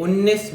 19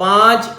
5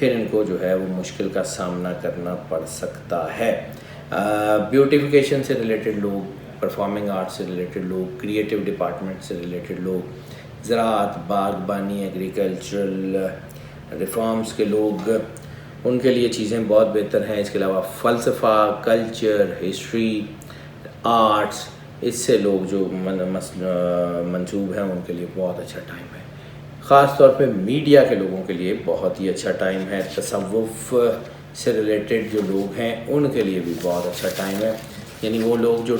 پھر ان کو جو ہے وہ مشکل کا سامنا کرنا پڑ سکتا ہے۔ بیوٹیفیکیشن سے ریلیٹڈ لوگ، پرفارمنگ آرٹ سے ریلیٹڈ لوگ، کریٹیو ڈپارٹمنٹ سے ریلیٹڈ لوگ، زراعت، باغبانی، ایگریکلچرل ریفارمز کے لوگ، ان کے لیے چیزیں بہت بہتر ہیں۔ اس کے علاوہ فلسفہ، کلچر، ہسٹری، آرٹس، اس سے لوگ جو منسوب ہیں ان کے لیے بہت اچھا ٹائم ہے۔ خاص طور پہ میڈیا کے لوگوں کے لیے بہت ہی اچھا ٹائم ہے۔ تصوف سے ریلیٹڈ جو لوگ ہیں ان کے لیے بھی بہت اچھا ٹائم ہے، یعنی وہ لوگ جو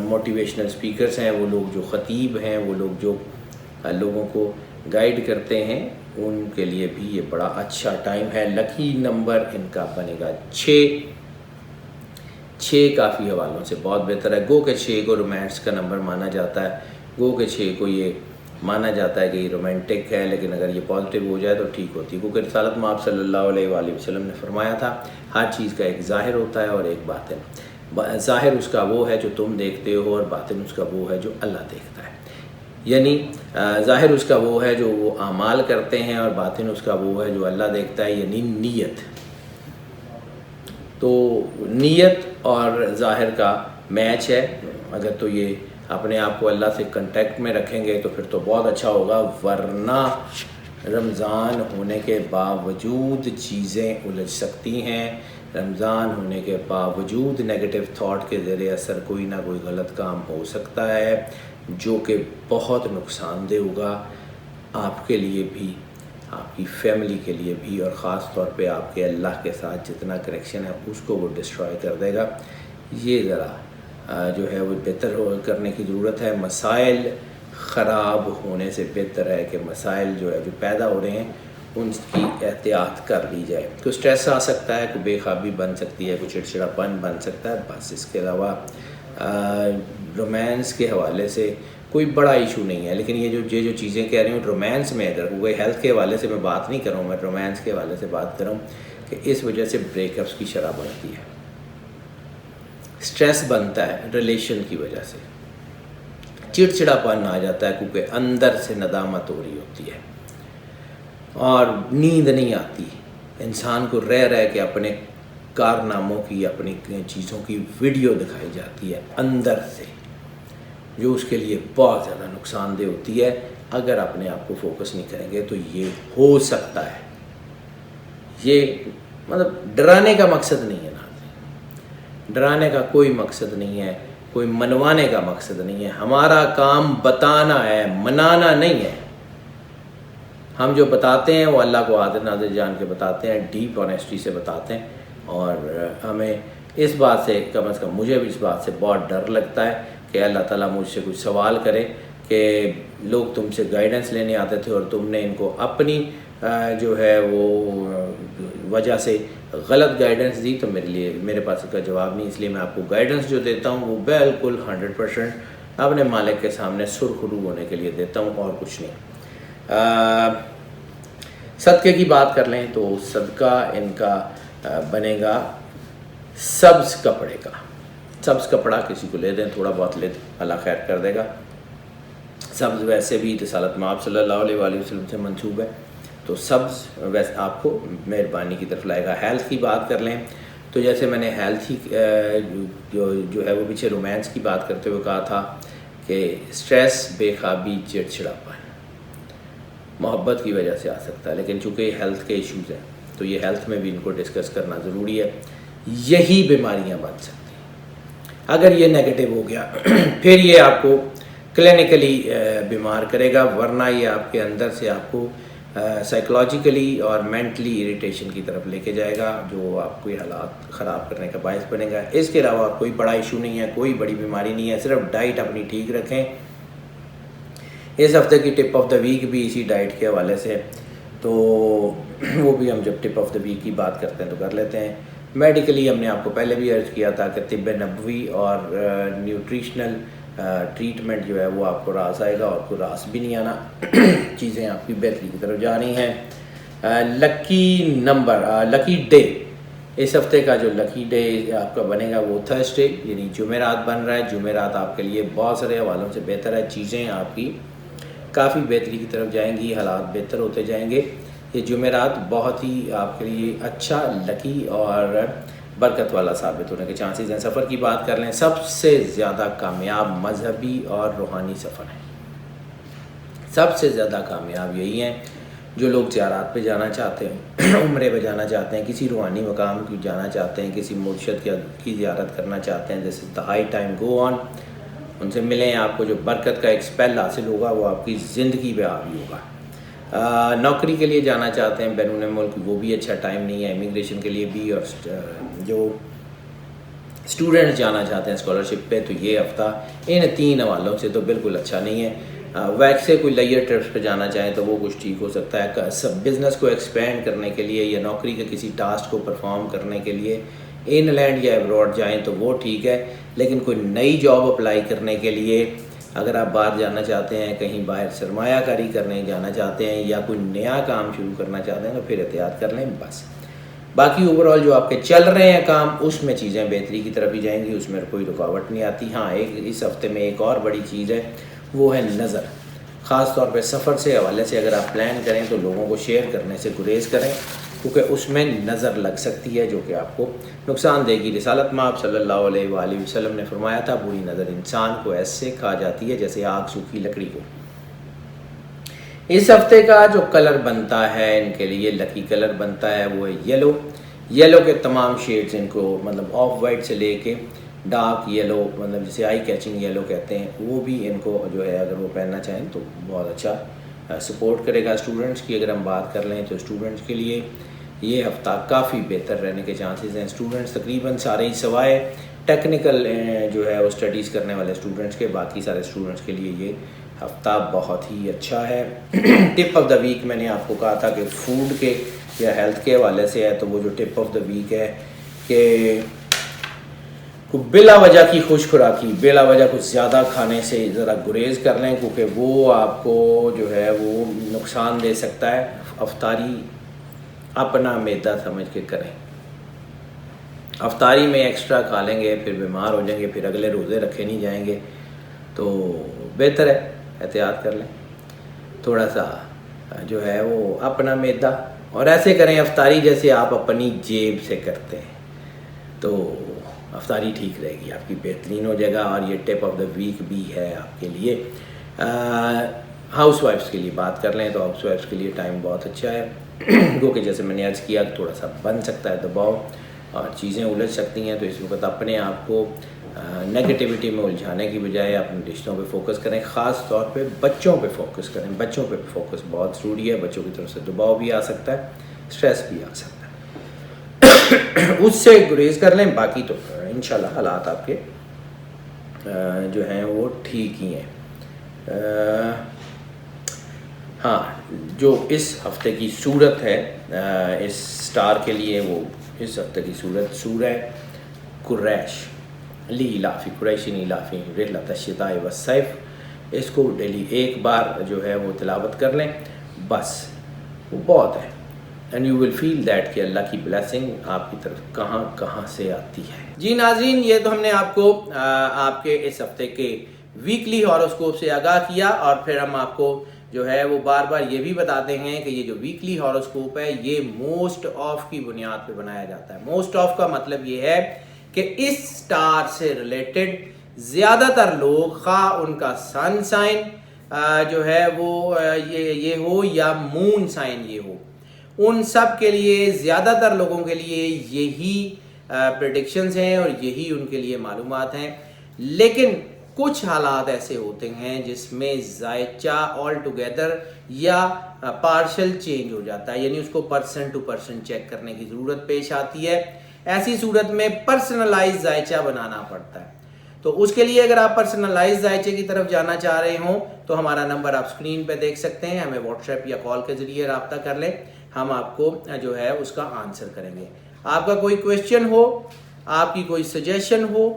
موٹیویشنل اسپیکرس ہیں، وہ لوگ جو خطیب ہیں، وہ لوگ جو لوگوں کو گائیڈ کرتے ہیں، ان کے لیے بھی یہ بڑا اچھا ٹائم ہے۔ لکی نمبر ان کا بنے گا 6 کافی حوالوں سے بہت بہتر ہے۔ گو کہ 6 کو رومانس کا نمبر مانا جاتا ہے، گو کہ 6 کو یہ مانا جاتا ہے کہ یہ رومانٹک ہے، لیکن اگر یہ پازیٹیو ہو جائے تو ٹھیک ہوتی ہے، کیونکہ رسالت مآب صلی اللہ علیہ وآلہ وسلم نے فرمایا تھا ہر چیز کا ایک ظاہر ہوتا ہے اور ایک باطن۔ ظاہر اس کا وہ ہے جو تم دیکھتے ہو، اور باطن اس کا وہ ہے جو اللہ دیکھتا ہے۔ یعنی ظاہر اس کا وہ ہے جو وہ اعمال کرتے ہیں، اور باطن اس کا وہ ہے جو اللہ دیکھتا ہے، یعنی نیت۔ تو نیت اور ظاہر کا میچ ہے، اگر تو یہ اپنے آپ کو اللہ سے کنٹیکٹ میں رکھیں گے تو پھر تو بہت اچھا ہوگا، ورنہ رمضان ہونے کے باوجود چیزیں الجھ سکتی ہیں۔ رمضان ہونے کے باوجود نیگیٹو تھاٹ کے زیر اثر کوئی نہ کوئی غلط کام ہو سکتا ہے، جو کہ بہت نقصان دہ ہوگا آپ کے لیے بھی، آپ کی فیملی کے لیے بھی، اور خاص طور پہ آپ کے اللہ کے ساتھ جتنا کنیکشن ہے اس کو وہ ڈسٹرائے کر دے گا۔ یہ ذرا جو ہے وہ بہتر کرنے کی ضرورت ہے۔ مسائل خراب ہونے سے بہتر ہے کہ مسائل جو ہے جو پیدا ہو رہے ہیں ان کی احتیاط کر لی جائے۔ کوئی اسٹریس آ سکتا ہے، کوئی بے خوابی بن سکتی ہے، کوئی چڑچڑاپن بن سکتا ہے، بس اس کے علاوہ رومانس کے حوالے سے کوئی بڑا ایشو نہیں ہے۔ لیکن یہ جو چیزیں کہہ رہی ہوں رومانس میں، اگر کوئی ہیلتھ کے حوالے سے میں بات نہیں کر رہا ہوں، میں رومانس کے حوالے سے بات کر رہا ہوں کہ اس وجہ سے بریک اپس کی شرح بڑھتی ہے، اسٹریس بنتا ہے ریلیشن کی وجہ سے، چڑچڑاپن آ جاتا ہے کیونکہ اندر سے ندامت ہو رہی ہوتی ہے، اور نیند نہیں آتی انسان کو، رہ کے اپنے کارناموں کی، اپنی چیزوں کی ویڈیو دکھائی جاتی ہے اندر سے، جو اس کے لیے بہت زیادہ نقصان دہ ہوتی ہے۔ اگر اپنے آپ کو فوکس نہیں کریں گے تو یہ ہو سکتا ہے۔ یہ مطلب ڈرانے کا مقصد نہیں ہے نا، ڈرانے کا کوئی مقصد نہیں ہے، کوئی منوانے کا مقصد نہیں ہے۔ ہمارا کام بتانا ہے، منانا نہیں ہے۔ ہم جو بتاتے ہیں وہ اللہ کو حاضر ناظر جان کے بتاتے ہیں، ڈیپ آنیسٹی سے بتاتے ہیں، اور ہمیں اس بات سے، کم از کم مجھے بھی اس بات سے بہت ڈر لگتا ہے کہ اللہ تعالیٰ مجھ سے کچھ سوال کرے کہ لوگ تم سے گائیڈنس لینے آتے تھے اور تم نے ان کو اپنی جو ہے وہ وجہ سے غلط گائیڈنس دی، تو میرے پاس اس کا جواب نہیں، اس لیے میں آپ کو گائیڈنس جو دیتا ہوں وہ بالکل 100% اپنے مالک کے سامنے سرخرو ہونے کے لیے دیتا ہوں، اور کچھ نہیں۔ صدقے کی بات کر لیں تو صدقہ ان کا بنے گا سبز کپڑے کا۔ سبز کپڑا کسی کو لے دیں، تھوڑا بہت لے دیں، اللہ خیر کر دے گا۔ سبز ویسے بھی رسالت مآب صلی اللہ علیہ وآلہ وسلم سے منسوب ہے، تو سبز ویسے آپ کو مہربانی کی طرف لائے گا۔ ہیلتھ کی بات کر لیں تو جیسے میں نے ہیلتھ ہی جو ہے وہ پیچھے رومانس کی بات کرتے ہوئے کہا تھا کہ اسٹریس، بے خوابی، چڑچڑاپن محبت کی وجہ سے آ سکتا ہے، لیکن چونکہ یہ ہیلتھ کے ایشوز ہیں تو یہ ہیلتھ میں بھی ان کو ڈسکس کرنا ضروری ہے۔ یہی بیماریاں بن سکتی ہیں اگر یہ نیگیٹو ہو گیا، پھر یہ آپ کو کلینکلی بیمار کرے گا، ورنہ یہ آپ کے اندر سے آپ کو سائیکولوجیکلی اور مینٹلی اریٹیشن کی طرف لے کے جائے گا، جو آپ کو یہ حالات خراب کرنے کا باعث بنے گا۔ اس کے علاوہ کوئی بڑا ایشو نہیں ہے، کوئی بڑی بیماری نہیں ہے، صرف ڈائٹ اپنی ٹھیک رکھیں۔ اس ہفتے کی ٹپ آف دا ویک بھی اسی ڈائٹ کے حوالے سے، تو وہ بھی ہم جب ٹپ آف دا ویک کی بات کرتے ہیں تو کر لیتے ہیں۔ میڈیکلی ہم نے آپ کو پہلے بھی عرض کیا تھا کہ طب نبوی اور نیوٹریشنل ٹریٹمنٹ جو ہے وہ آپ کو راس آئے گا، اور کوئی راس بھی نہیں آنا، چیزیں آپ کی بہتری کی طرف جا رہی ہیں۔ لکی نمبر، لکی ڈے، اس ہفتے کا جو لکی ڈے آپ کا بنے گا وہ تھرسڈے، یعنی جمعرات بن رہا ہے۔ جمعرات آپ کے لیے بہت سارے حوالوں سے بہتر ہے، چیزیں آپ کی کافی بہتری کی طرف جائیں گی، حالات بہتر ہوتے جائیں گے۔ یہ جمعرات بہت ہی آپ کے لیے اچھا، لکی اور برکت والا ثابت ہونے کے چانسز ہیں۔ سفر کی بات کر لیں، سب سے زیادہ کامیاب مذہبی اور روحانی سفر ہے، سب سے زیادہ کامیاب یہی ہیں جو لوگ زیارات پہ جانا چاہتے ہیں، عمرے پہ جانا چاہتے ہیں، کسی روحانی مقام کی جانا چاہتے ہیں، کسی مرشد کی زیارت کرنا چاہتے ہیں، جیسے دا ہائی ٹائم گو آن، ان سے ملیں، آپ کو جو برکت کا ایک اسپیل حاصل ہوگا وہ آپ کی زندگی پہ حاوی ہوگا۔ نوکری کے لیے جانا چاہتے ہیں بیرون ملک، وہ بھی اچھا ٹائم نہیں ہے، امیگریشن کے لیے بھی، اور جو اسٹوڈنٹس جانا چاہتے ہیں اسکالرشپ پہ، تو یہ ہفتہ ان 3 حوالوں سے تو بالکل اچھا نہیں ہے۔ ویسے کوئی لیئر ٹرپس پہ جانا چاہیں تو وہ کچھ ٹھیک ہو سکتا ہے، سب بزنس کو ایکسپینڈ کرنے کے لیے یا نوکری کے کسی ٹاسک کو پرفارم کرنے کے لیے ان لینڈ یا ایبراڈ جائیں تو وہ ٹھیک ہے، لیکن کوئی نئی جاب اپلائی کرنے کے لیے اگر آپ باہر جانا چاہتے ہیں، کہیں باہر سرمایہ کاری کرنے جانا چاہتے ہیں یا کوئی نیا کام شروع کرنا چاہتے ہیں تو پھر احتیاط کر لیں بس۔ باقی اوور آل جو آپ کے چل رہے ہیں کام، اس میں چیزیں بہتری کی طرف ہی جائیں گی، اس میں کوئی رکاوٹ نہیں آتی۔ ہاں، اس ہفتے میں ایک اور بڑی چیز ہے، وہ ہے نظر۔ خاص طور پہ سفر سے حوالے سے اگر آپ پلان کریں تو لوگوں کو شیئر کرنے سے گریز کریں، کیونکہ اس میں نظر لگ سکتی ہے جو کہ آپ کو نقصان دے گی۔ رسالت مآب صلی اللہ علیہ وآلہ وسلم نے فرمایا تھا، بری نظر انسان کو ایسے کھا جاتی ہے جیسے آگ سوکھی لکڑی کو۔ اس ہفتے کا جو کلر بنتا ہے ان کے لیے، لکی کلر بنتا ہے، وہ ہے یلو۔ یلو کے تمام شیڈز ان کو، مطلب آف وائٹ سے لے کے ڈارک یلو، مطلب جسے آئی کیچنگ یلو کہتے ہیں، وہ بھی ان کو جو ہے اگر وہ پہننا چاہیں تو بہت اچھا سپورٹ کرے گا۔ اسٹوڈنٹس کی اگر ہم بات کر لیں تو اسٹوڈنٹس کے لیے یہ ہفتہ کافی بہتر رہنے کے چانسز ہیں۔ اسٹوڈنٹس تقریباً سارے ہی سوائے ٹیکنیکل جو ہے وہ اسٹڈیز کرنے والے اسٹوڈنٹس کے، باقی سارے اسٹوڈنٹس کے لیے یہ ہفتہ بہت ہی اچھا ہے۔ ٹپ آف دا ویک میں نے آپ کو کہا تھا کہ فوڈ کے یا ہیلتھ کے حوالے سے ہے، تو وہ جو ٹپ آف دا ویک ہے کہ بلا وجہ کی خوش خوراکی، بلا وجہ کچھ زیادہ کھانے سے ذرا گریز کر لیں، کیونکہ وہ آپ کو جو ہے وہ نقصان دے سکتا ہے۔ افطاری اپنا معدہ سمجھ کے کریں، افطاری میں ایکسٹرا کھا لیں گے پھر بیمار ہو جائیں گے، پھر اگلے روزے رکھے نہیں جائیں گے، تو بہتر ہے احتیاط کر لیں تھوڑا سا جو ہے وہ اپنا معدہ، اور ایسے کریں افطاری جیسے آپ اپنی جیب سے کرتے ہیں، تو افطاری ٹھیک رہے گی، آپ کی بہترین ہو جائے گا۔ اور یہ ٹپ آف دا ویک بھی ہے آپ کے لیے۔ ہاؤس وائفس کے لیے بات کر لیں تو ہاؤس وائفس کے لیے ٹائم بہت اچھا ہے، کیونکہ جیسے میں نے عرض کیا تھوڑا سا بن سکتا ہے دباؤ اور چیزیں الجھ سکتی ہیں، تو اس وقت اپنے آپ کو نگیٹیوٹی میں الجھانے کی بجائے اپنے رشتوں پہ فوکس کریں، خاص طور پہ بچوں پہ فوکس کریں۔ بچوں پہ فوکس بہت ضروری ہے، بچوں کی طرف سے دباؤ بھی آ سکتا ہے، اسٹریس بھی آ سکتا ہے، اس سے گریز کر لیں۔ باقی تو انشاءاللہ حالات آپ کے جو ہیں وہ ٹھیک ہی ہیں۔ ہاں، جو اس ہفتے کی صورت ہے اس سٹار کے لیے، وہ اس ہفتے کی صورت سورہ قریش، لیلافی قریشی لیلافی رحلۃ الشتاء والصیف، اس کو ڈیلی ایک بار جو ہے وہ تلاوت کر لیں، بس وہ بہت ہے۔ And you will feel that کہ اللہ کی بلیسنگ آپ کی طرف کہاں کہاں سے آتی ہے۔ جی ناظرین، یہ تو ہم نے آپ کو آپ کے اس ہفتے کے ویکلی ہاروسکوپ سے آگاہ کیا، اور پھر ہم آپ کو جو ہے وہ بار بار یہ بھی بتاتے ہیں کہ یہ جو ویکلی ہاروسکوپ ہے یہ موسٹ آف کی بنیاد پہ بنایا جاتا ہے۔ موسٹ آف کا مطلب یہ ہے کہ اس سٹار سے ریلیٹڈ زیادہ تر لوگ، خواہ ان کا سن سائن جو ہے وہ یہ ہو یا مون سائن یہ ہو، ان سب کے لیے، زیادہ تر لوگوں کے لیے یہی پریڈکشنز ہیں اور یہی ان کے لیے معلومات ہیں۔ لیکن کچھ حالات ایسے ہوتے ہیں جس میں ذائچہ آل ٹوگیدر یا پارشل چینج ہو جاتا ہے، یعنی اس کو پرسن ٹو پرسن چیک کرنے کی ضرورت پیش آتی ہے۔ ایسی صورت میں پرسنلائز ذائچہ بنانا پڑتا ہے۔ تو اس کے لیے اگر آپ پرسنلائز ذائچے کی طرف جانا چاہ رہے ہوں تو ہمارا نمبر آپ اسکرین پہ دیکھ سکتے ہیں، ہمیں واٹس ایپ یا کال کے ذریعے رابطہ کر لیں، ہم آپ کو جو ہے اس کا آنسر کریں گے۔ آپ کا کوئی کویشچن ہو، آپ کی کوئی سجیشن ہو،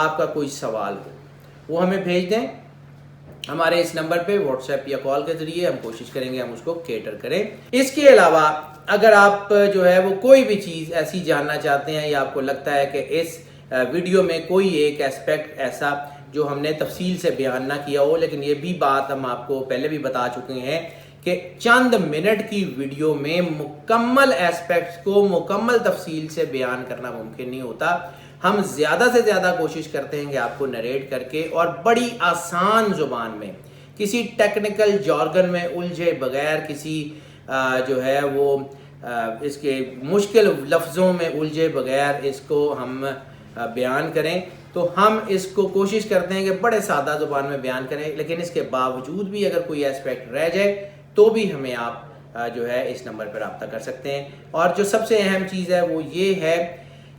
آپ کا کوئی سوال ہو، وہ ہمیں بھیج دیں ہمارے اس نمبر پہ واٹس ایپ یا کال کے ذریعے، ہم کوشش کریں گے ہم اس کو کیٹر کریں۔ اس کے علاوہ اگر آپ جو ہے وہ کوئی بھی چیز ایسی جاننا چاہتے ہیں یا آپ کو لگتا ہے کہ اس ویڈیو میں کوئی ایک ایسپیکٹ ایسا جو ہم نے تفصیل سے بیان نہ کیا ہو، لیکن یہ بھی بات ہم آپ کو پہلے بھی بتا چکے ہیں کہ چند منٹ کی ویڈیو میں مکمل ایسپیکٹس کو مکمل تفصیل سے بیان کرنا ممکن نہیں ہوتا. ہم زیادہ سے زیادہ کوشش کرتے ہیں کہ آپ کو نریٹ کر کے اور بڑی آسان زبان میں کسی ٹیکنیکل جارگن میں الجھے بغیر کسی جو ہے وہ اس کے مشکل لفظوں میں الجھے بغیر اس کو ہم بیان کریں. تو ہم اس کو کوشش کرتے ہیں کہ بڑے سادہ زبان میں بیان کریں, لیکن اس کے باوجود بھی اگر کوئی ایسپیکٹ رہ جائے تو بھی ہمیں آپ جو ہے اس نمبر پر رابطہ کر سکتے ہیں. اور جو سب سے اہم چیز ہے وہ یہ ہے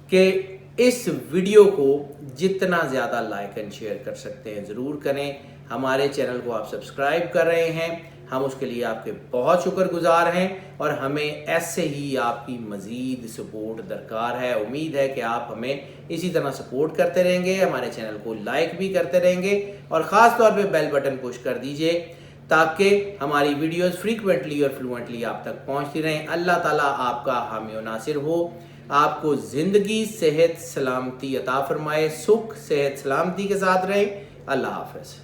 کہ اس ویڈیو کو جتنا زیادہ لائک اینڈ شیئر کر سکتے ہیں ضرور کریں. ہمارے چینل کو آپ سبسکرائب کر رہے ہیں, ہم اس کے لیے آپ کے بہت شکر گزار ہیں, اور ہمیں ایسے ہی آپ کی مزید سپورٹ درکار ہے. امید ہے کہ آپ ہمیں اسی طرح سپورٹ کرتے رہیں گے, ہمارے چینل کو لائک بھی کرتے رہیں گے, اور خاص طور پہ بیل بٹن پش کر دیجئے تاکہ ہماری ویڈیوز فریکوینٹلی اور فلوئنٹلی آپ تک پہنچتی رہیں. اللہ تعالیٰ آپ کا حامی و ناصر ہو, آپ کو زندگی صحت سلامتی عطا فرمائے, سکھ صحت سلامتی کے ساتھ رہیں. اللہ حافظ.